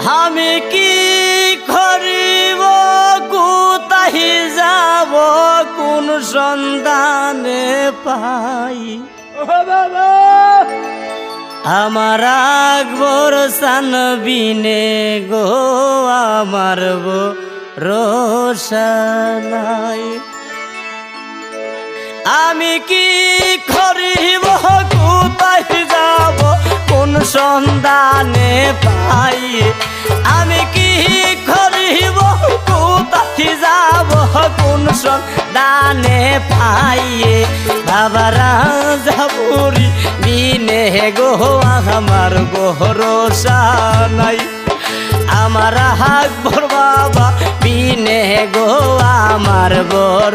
আমি কি করিব কোথায় যাব কোন সন্ধানে পাই আমার আকবর সানবিনে গো আমার রোশনাই আমি কি করিব কোথায় যাব কোন সন্ধানে পাই আমি কি করিব কোথায় যাব কোন সন্ধানে পাই বাবা রাজাপুরি বিনে গো আমার রোশনাই আমার আকবর বাবা বিনে গো আমার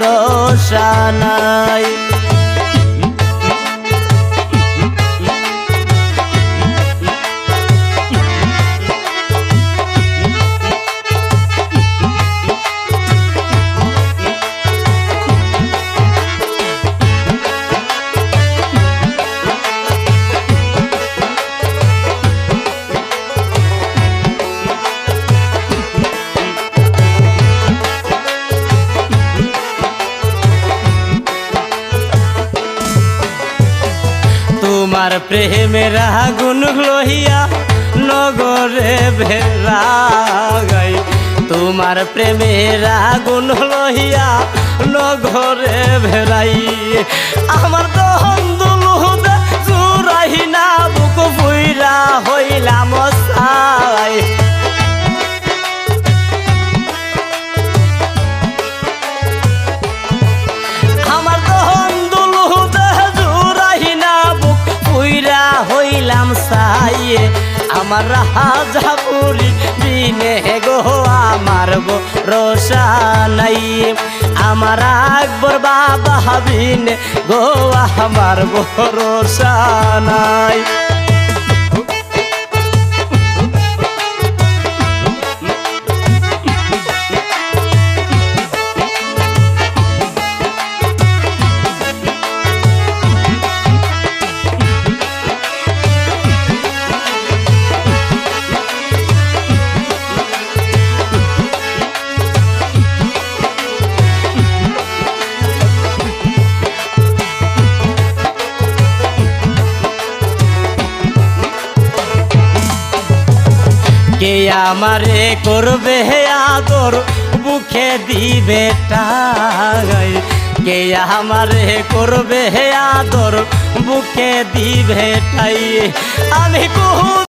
রোশনাই তোমার প্রেমের আগুন লইয়া নগরে বেড়াই তোমার প্রেমের আগুন লইয়া নগরে বেড়াই আমার দহন দুলুদে জুরাই না বুক ফুইরা হইলাম সাই আমার দহন দুলুদে জুরাই না বুক ফুইরা হইলাম সাই আমার রাজাপুরি বিনে গো আমার রোশনাই আমার আকবর বাবা বিনে গো আমার রোশনাই কে আমারে করবে আদর বুকে দিবে টাই কে আমারে করবে আদর বুকে দিবে টাই আমি